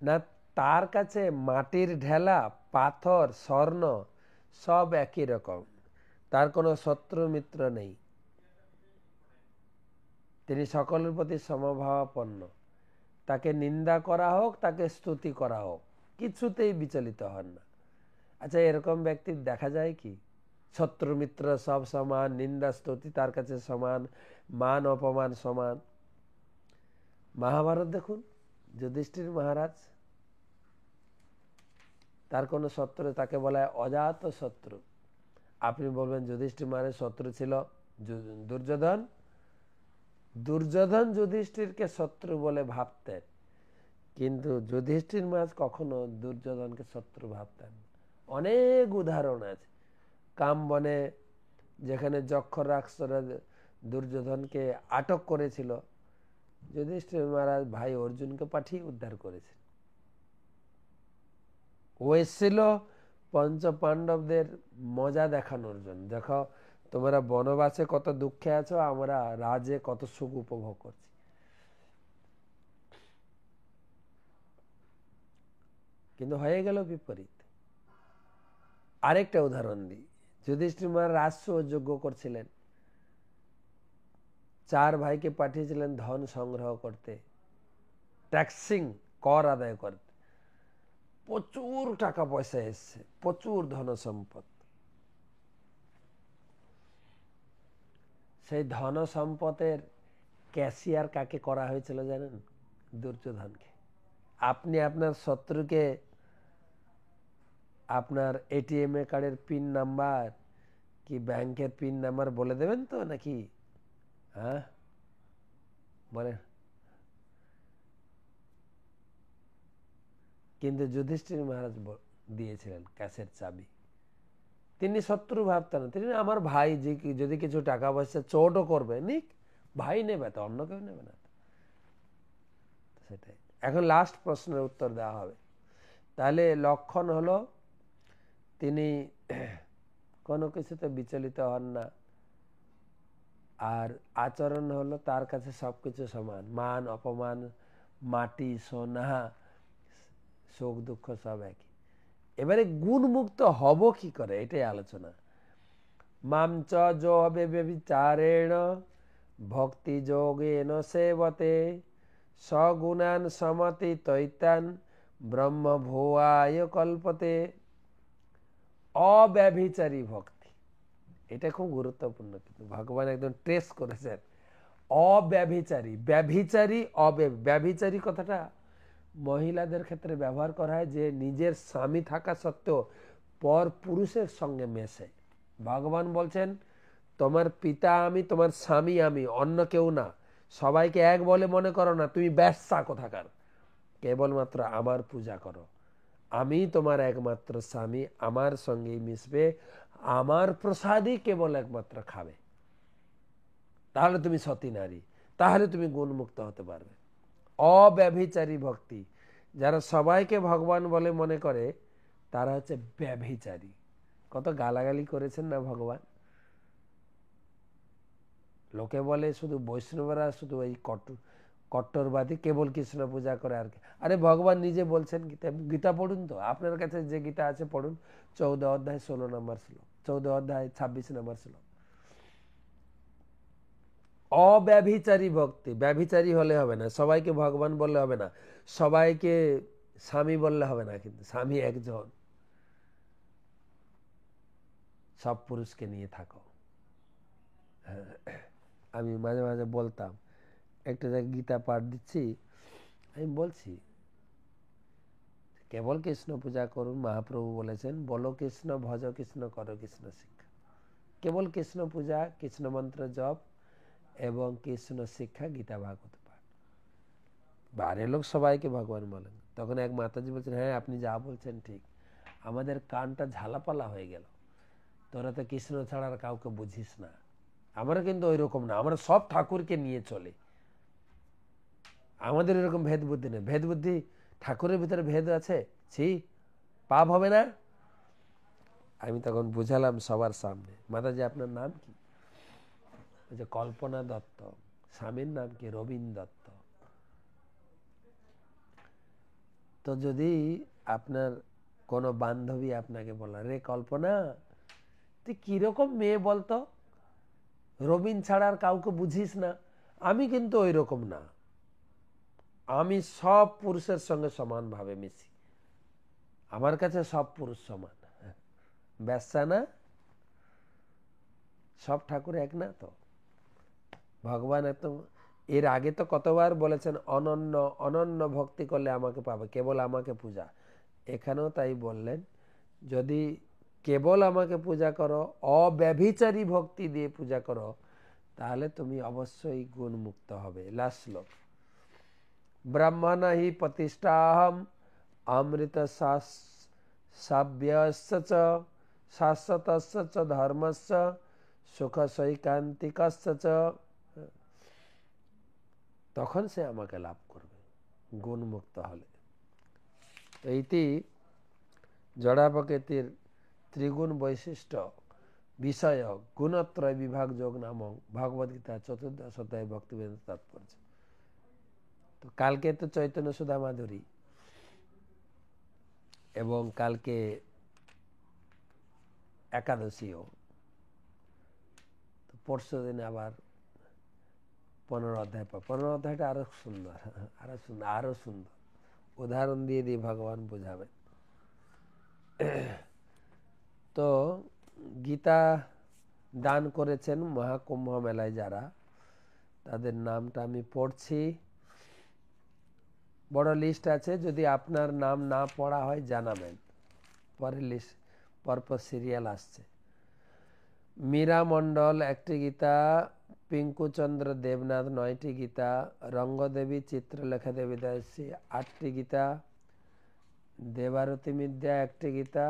না, তার কাছে মাটির ঢেলা, পাথর, স্বর্ণ সব একই রকম, তার কোনো শত্রু মিত্র নেই, তিনি সকলের প্রতি সমভাবাপন্ন। তাকে নিন্দা করা হোক, তাকে স্তুতি করা হোক, কিছুতেই বিচলিত হন না। আচ্ছা, এরকম ব্যক্তি দেখা যায় কি? শত্রু মিত্র সব সমান, নিন্দা স্তুতি তার কাছে সমান, মান অপমান সমান। মহাভারত দেখুন, যুধিষ্ঠির মহারাজ, তার কোনো শত্রু, তাকে বলা হয় অজাত শত্রু। আপনি বলবেন যুধিষ্ঠির মহারাজ শত্রু ছিল দুর্যোধন, দুর্যোধন যুধিষ্ঠিরকে শত্রু বলে ভাবতেন, কিন্তু যুধিষ্ঠির মহারাজ কখনো দুর্যোধনকে শত্রু ভাবতেন না। অনেক উদাহরণ আছে। কামবনে যেখানে যক্ষ রাক্ষসরা দুর্যোধনকে আটক করেছিল, যুধিষ্ঠির মহারাজ ভাই অর্জুনকে পাঠিয়ে উদ্ধার করেছেন। ও এসেছিল পঞ্চ পাণ্ডবদের মজা দেখানোর জন্য, দেখো তোমরা বনবাসে কত দুঃখে আছো, আমরা রাজে কত সুখ উপভোগ করছি। কিন্তু হয়ে গেল বিপরীত। আরেকটা উদাহরণ দিই, যুধিষ্ঠির মহারাজ রাজস্ব যজ্ঞ করছিলেন, 4 ভাইকে পাঠিয়েছিলেন ধন সংগ্রহ করতে, ট্যাক্সিং, কর আদায় করতে। প্রচুর টাকা পয়সা এসছে, প্রচুর ধন সম্পদ। সেই ধন সম্পদের ক্যাশিয়ার কাকে করা হয়েছিল জানেন? দুর্যোধনকে। আপনি আপনার শত্রুকে আপনার এটিএম কার্ডের পিন নাম্বার কি ব্যাংকের পিন নাম্বার বলে দেবেন তো নাকি? হ্যাঁ বলে। কিন্তু যুধিষ্ঠির মহারাজ দিয়েছিলেন ক্যাশের চাবি। তিনি শত্রু ভাবতেন না, তিনি আমার ভাই, যে যদি কিছু টাকা পয়সা চোটও করবে নিক, ভাই নেবে তো, অন্য কেউ নেবে না। সেটাই। এখন লাস্ট প্রশ্নের উত্তর দেওয়া হবে। তাহলে লক্ষণ হলো তিনি কোনো কিছুতে বিচলিত হন না, আর আচরণ হলো তার কাছে সবকিছু সমান, মান অপমান, মাটি সোনা, সুখ দুঃখ সব একই। এবারে গুণমুক্ত হব কি করে, এটাই আলোচনা। মামচ যো ব্যভিচারেণ ভক্তি যোগেন সেবতে সগুণান সমতি তৈতান ব্রহ্ম ভুয়ায় কল্পতে। অব্যভিচারী ভক্তি, এটা খুব গুরুত্বপূর্ণ, কিন্তু ভগবান একদম ট্রেস করেছেন। অব্যভিচারী, ব্যভিচারী, ব্যভিচারী কথাটা মহিলাদের ক্ষেত্রে ব্যবহার করা হয়, যে নিজের স্বামী থাকা সত্ত্বেও পর পুরুষের সঙ্গে মেশে। ভগবান বলছেন তোমার পিতা আমি, তোমার স্বামী আমি, অন্য কেউ না। সবাইকে এক বলে মনে করো না, তুমি ব্যবসা কোথাকার, কেবলমাত্র আমার পূজা করো। আমি তোমার একমাত্র স্বামী, আমার সঙ্গেই মিশবে, আমার প্রসাদই কেবল একমাত্র খাবে। তাহলে তুমি সতী নারী, তাহলে তুমি গুণমুক্ত হতে পারবে। অব্যভিচারী ভক্তি, যারা সবাইকে ভগবান বলে মনে করে, তারা হচ্ছে ব্যভিচারী। কত গালাগালি করেছেন না ভগবান। লোকে বলে শুধু বৈষ্ণবরা শুধু এই কট্টরবাদী, কেবল কৃষ্ণ পূজা করে আর কি। আরে ভগবান নিজে বলছেন, গীতা পড়ুন তো, আপনার কাছে যে গীতা আছে পড়ুন, 14 অধ্যায় 16 নম্বর শ্লোক, 14 অধ্যায় 26 নম্বর শ্লোক। অব্যভিচারী ভক্তি, ব্যভিচারী হলে হবে না, সবাইকে ভগবান বললে হবে না, সবাইকে স্বামী বললে হবে না, কিন্তু স্বামী একজন, সব পুরুষকে নিয়ে থাকো। আমি মাঝে মাঝে বলতাম, একটা জায়গায় গীতা পাঠ দিচ্ছি, আমি বলছি কেবল কৃষ্ণ পূজা করুন, মহাপ্রভু বলেছেন বলো কৃষ্ণ, ভজ কৃষ্ণ, করো কৃষ্ণ শিক্ষা। কেবল কৃষ্ণ পূজা, কৃষ্ণ মন্ত্র জপ এবং কৃষ্ণ শিক্ষা, গীতা ভাগবত পাঠ। বাইরে লোক সবাইকে ভগবান বলেন। তখন এক মাতাজি বলছেন, হ্যাঁ আপনি যা বলছেন ঠিক, আমাদের কানটা ঝালাপালা হয়ে গেল, তোরা তো কৃষ্ণ ছাড়া আর কাউকে বুঝিস না। আমরা কিন্তু ওই রকম না, আমরা সব ঠাকুরকে নিয়ে চলি, আমাদের এরকম ভেদ বুদ্ধি নেই। ভেদ বুদ্ধি, ঠাকুরের ভিতরে ভেদ আছে, ছি, পাপ হবে না। আমি তখন বুঝালাম সবার সামনে, মাতাজি আপনার নাম কি? বলছে কল্পনা দত্ত। স্বামীর নাম কি? রবীন দত্ত। তো যদি আপনার কোনো বান্ধবী আপনাকে বলা, রে কল্পনা তুই কিরকম মেয়ে বলতো, রবীন ছাড়া আর কাউকে বুঝিস না, আমি কিন্তু ওই রকম না, আমি সব পুরুষের সঙ্গে সমানভাবে মিশি, আমার কাছে সব পুরুষ সমান। ব্যবসা না, সব ঠাকুর এক না তো। ভগবান একদম এর আগে তো কতবার বলেছেন অনন্য অনন্য ভক্তি করলে আমাকে পাবে, কেবল আমাকে পূজা। এখানেও তাই বললেন, যদি কেবল আমাকে পূজা করো, অব্যভিচারী ভক্তি দিয়ে পূজা করো, তাহলে তুমি অবশ্যই গুণমুক্ত হবে। লাস্ট শ্লোক, ব্রহ্মণ হি প্রতিষ্ঠাহম অমৃত সাব্যস্য চ শাশ্বতস্য চ ধর্মস্য সুখ সৈকান্তিকস্য চ। তখন সে আমাকে লাভ করবে গুণমুক্ত হলে। এইটি জড়া প্রকৃতির ত্রিগুণ বৈশিষ্ট্য বিষয় গুণত্রয় বিভাগ যোগ নামক ভগবদ্গীতা 14 অধ্যায় ভক্তিবেদান্ত তাৎপর্য। তো কালকে তো চৈতন্য সুধা মাধুরী এবং কালকে একাদশীও, তো পরশু দিন আবার 15 অধ্যায় 15 অধ্যায়টা আরো সুন্দর, আরো সুন্দর উদাহরণ দিয়ে দিয়ে ভগবান বোঝাবে। তো গীতা দান করেছেন মহাকুম্ভ মেলায় যারা, তাদের নামটা আমি পড়ছি। বড় লিস্ট আছে, যদি আপনার নাম না পড়া হয় জানাবেন, পরের লিস্ট পরপর সিরিয়াল আসছে। মীরা মণ্ডল 1টি গীতা, পিঙ্কুচন্দ্র দেবনাথ 9টি গীতা, রঙ্গদেবী চিত্রলেখা দেবী দাসী 8টি গীতা, দেবারতী মিদ্যা 1টি গীতা,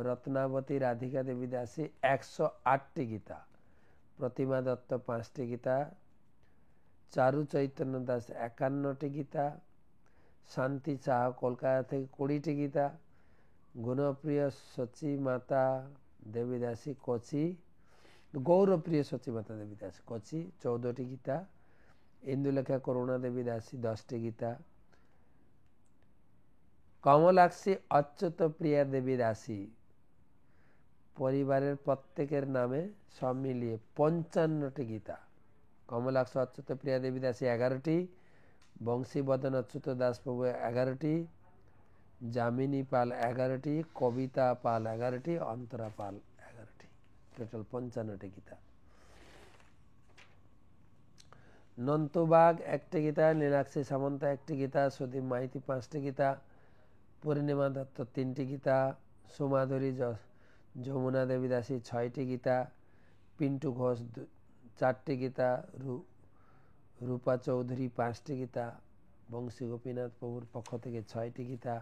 রত্নাবতী রাধিকা দেবী দাসী 108টি গীতা, প্রতিমা দত্ত 5টি গীতা, চারু চৈতন্য দাস 51টি গীতা, শান্তি চাহ কলকাতা থেকে 20টি গীতা, গুণপ্রিয় সচী মাতা দেবী দাসী কোচি, গৌরপ্রিয় সচী মাতা দেবী দাসী কোচি 14টি গীতা, ইন্দুলেখা করুণা দেবী দাসী 10টি গীতা, কমলাক্ষী অচ্যুত প্রিয়া দেবী দাসী পরিবারের প্রত্যেকের নামে সব মিলিয়ে 55টি গীতা, কমলাক্ষ অচ্যুত প্রিয়া দেবী দাসী 11টি, বংশীবদন অচ্যুত দাস প্রভু 11টি, যামিনী পাল 11টি, কবিতা পাল 11টি, অন্তরা পাল 11টি, টোটাল 55টি গীতা। নন্তুবাগ 1টি গীতা, নীলাক্ষী সামন্ত 1টি গীতা, সুদীপ মাইতি 5টি গীতা, পূর্ণিমা দত্ত 3টি গীতা, সুমাধুরী যমুনা দেবী দাসী 6টি গীতা, পিন্টু ঘোষ 4টি গীতা, রূপা চৌধুরী 5টি গীতা, বংশী গোপীনাথ প্রভুর পক্ষ থেকে 6টি গীতা,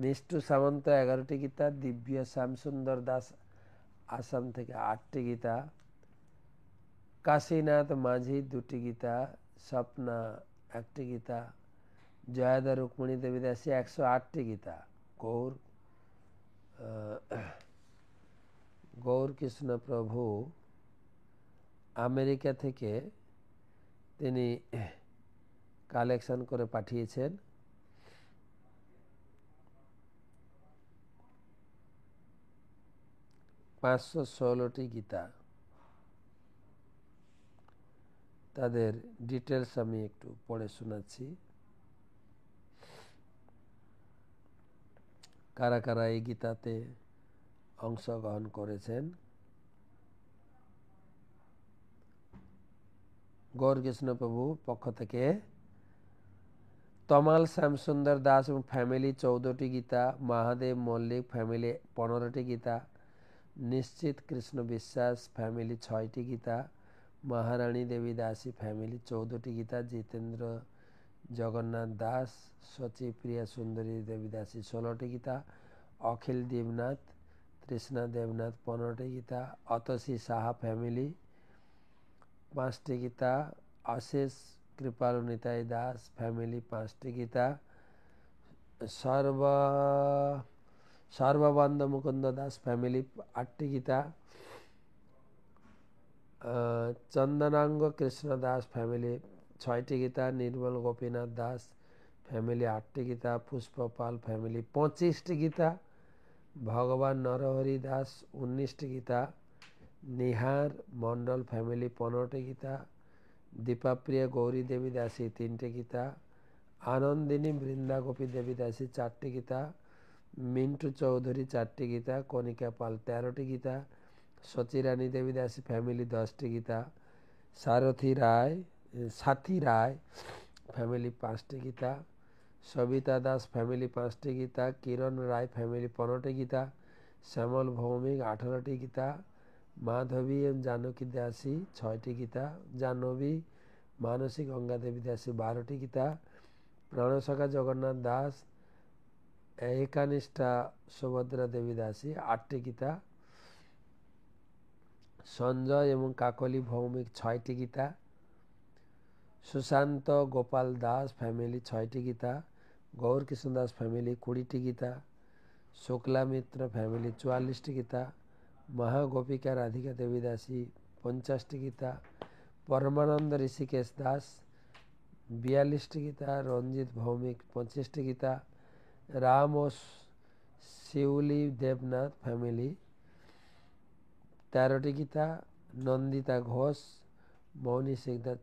মিষ্টু সামন্ত 11টি গীতা, দিব্য শ্যামসুন্দর দাস আসাম থেকে 8টি গীতা, কাশীনাথ মাঝি 2টি গীতা, স্বপ্না 1টি গীতা, জয়াদা রুক্মিণী দেবী দাসী 108টি গীতা, গৌর কৃষ্ণ প্রভু আমেরিকা থেকে তিনি কালেকশন করে পাঠিয়েছেন। টি গীতা, তাদের ডিটেলস আমি একটু পড়ে শোনাচ্ছি। কারা কারা এই গীতাতে অংশগ্রহণ করেছেন। গৌর কৃষ্ণ প্রভু পক্ষ থেকে তমাল শ্যামসুন্দর দাস এবং ফ্যামিলি 14টি গীতা, মহাদেব মল্লিক ফ্যামিলি 15টি গীতা, নিশ্চিত কৃষ্ণ বিশ্বাস ফ্যামিলি 6টি গীতা, মহারানী দেবী দাসী ফ্যামিলি 14টি গীতা, জিতেন্দ্র জগন্নাথ দাস সচী প্রিয়া সুন্দরী দেবী দাসী 16টি গীতা, অখিল দেবনাথ তৃষ্ণা দেবনাথ 15টি গীতা, অতসী সাহা ফ্যামিলি 5টি গীতা, অশেষ কৃপালু নিতাই দাস ফ্যামিলি 5টি গীতা, সর্ববন্ধ মুকুন্দ দাস ফ্যামিলি 8টি গীতা, চন্দনাঙ্গ কৃষ্ণ দাস ফ্যামিলি 6টি গীতা, নির্মল গোপীনাথ দাস ফ্যামিলি 8টি গীতা, পুষ্পপাল ফ্যামিলি 25টি গীতা, ভগবান নরহরি দাস 19টি গীতা, নিহার মন্ডল ফ্যামিলি 15টি গীতা, দীপাপ্রিয়া গৌরী দেবী দাসী 3টি গীতা, আনন্দিনী বৃন্দা গোপী দেবী দাসী 4টি গীতা, মিন্টু চৌধুরী 4টি গীতা, কণিকা পাল 13টি গীতা, সচিরানী দেবী দাসী ফ্যামিলি 10টি গীতা, সাথী রায় ফ্যামিলি 5টি গীতা, সবিতা দাস ফ্যামিলি 5টি গীতা, কিরণ রায় ফ্যামিলি 15টি গীতা, শ্যামল ভৌমিক 18টি গীতা, মাধবী এবং জানকী দাসী 6টি গীতা, জাহ্নবী মানসী গঙ্গা দেবী দাসী 12টি গীতা, প্রাণসখা জগন্নাথ দাস একানিষ্ঠা সুভদ্রা দেবী দাসী 8টি গীতা, সঞ্জয় এবং কাকলি ভৌমিক 6টি গীতা, সুশান্ত গোপাল দাস ফ্যামিলি 6টি গীতা, গৌর কৃষ্ণ দাস ফ্যামিলি 20টি গীতা, শুক্লা মিত্র ফ্যামিলি 44টি গীতা, মহাগোপিকা রাধিকা দেবী দাসী 50টি গীতা, পরমানন্দ ঋষিকেশ দাস 42টি গীতা, রঞ্জিত ভৌমিক 25টি গীতা, রাম ও শিউলি দেবনাথ ফ্যামিলি 13টি গীতা, নন্দিতা ঘোষ মৌনী সিকদার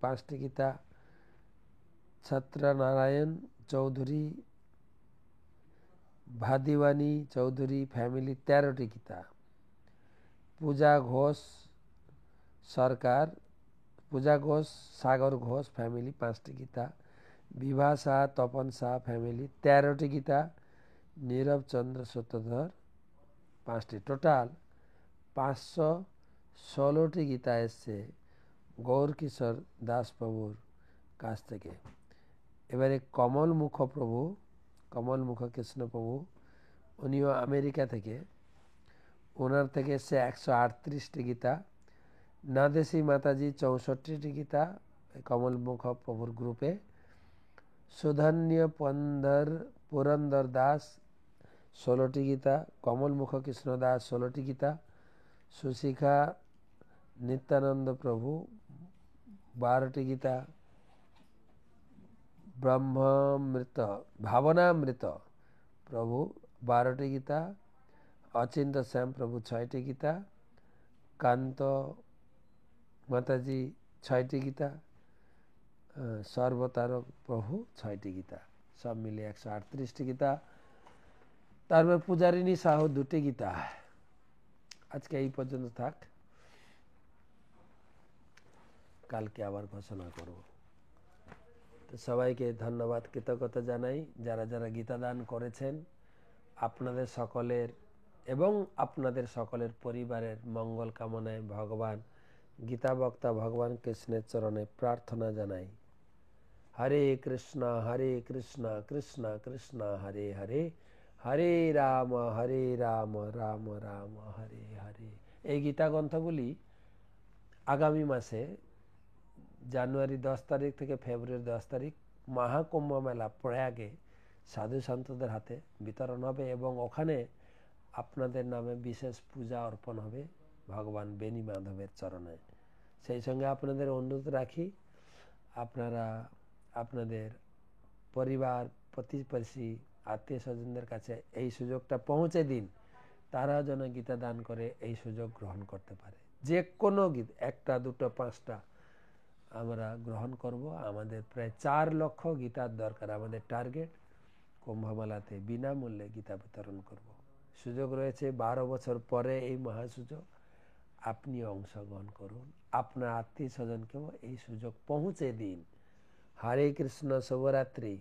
5টি গীতা, ছত্রনারায়ণ চৌধুরী ভাদিওয়ানি চৌধুরী ফ্যামিলি 13টি গীতা, পূজা ঘোষ সাগর ঘোষ ফ্যামিলি 5টি গীতা, বিভা শাহ তপন শাহ ফ্যামিলি 13টি গীতা, নীরব চন্দ্র সূত্রধর 5টি, টোটাল 516টি গীতা এসছে গৌর কিশোর দাস প্রভুর কাছ থেকে। এবারে কমল মুখ কৃষ্ণ প্রভু, উনিও আমেরিকা থেকে, ওনার থেকে এসছে 138টি গীতা, নাদেশী মাতাজি 64টি গীতা কমল মুখ প্রভুর গ্রুপে, সুধন্য পুরন্দর দাস 16টি গীতা, কমল মুখ কৃষ্ণ দাস 16টি গীতা, সুশিখা নিত্যানন্দ প্রভু 12টি গীতা, ভাবনামৃত প্রভু 12টি গীতা, অচিন্ত শ্যাম প্রভু 6টি গীতা, কান্ত মাতাজি 6টি গীতা, সর্বতারক প্রভু 6টি গীতা, সব মিলে 138টি গীতা। তারপর পূজারিনী সাহু 2টি গীতা। আজকে এই পর্যন্ত থাক, কালকে আবার ঘোষণা করব। তো সবাইকে ধন্যবাদ, কৃতজ্ঞতা জানাই যারা যারা গীতা দান করেছেন। আপনাদের সকলের এবং আপনাদের সকলের পরিবারের মঙ্গল কামনায় ভগবান গীতা বক্তা ভগবান কৃষ্ণের চরণে প্রার্থনা জানাই। হরে কৃষ্ণ কৃষ্ণ কৃষ্ণ হরে হরে, হরে রাম রাম রাম হরে হরে। এই গীতা গ্রন্থগুলি আগামী মাসে জানুয়ারি 10 তারিখ থেকে ফেব্রুয়ারি 10 তারিখ মহাকুম্ভ মেলা প্রয়াগে সাধু সন্তদের হাতে বিতরণ হবে এবং ওখানে আপনাদের নামে বিশেষ পূজা অর্পণ হবে ভগবান বেণী মাধবের চরণে। সেই সঙ্গে আপনাদের অনুরোধ রাখি, আপনারা আপনাদের পরিবার প্রতিবেশী আত্মীয় স্বজনদের কাছে এই সুযোগটা পৌঁছে দিন, তারাও যেন গীতা দান করে এই সুযোগ গ্রহণ করতে পারে। যে কোনো গীতা, 1টা 2টা 5টা আমরা গ্রহণ করব। আমাদের প্রায় 4 লক্ষ গীতার দরকার, আমাদের টার্গেট। কুম্ভমেলাতে বিনামূল্যে গীতা বিতরণ করব। সুযোগ রয়েছে 12 বছর পরে এই মহাসুযোগ, আপনি অংশগ্রহণ করুন, আপনার আত্মীয় স্বজনকেও এই সুযোগ পৌঁছে দিন। হরে কৃষ্ণ, শুভরাত্রি।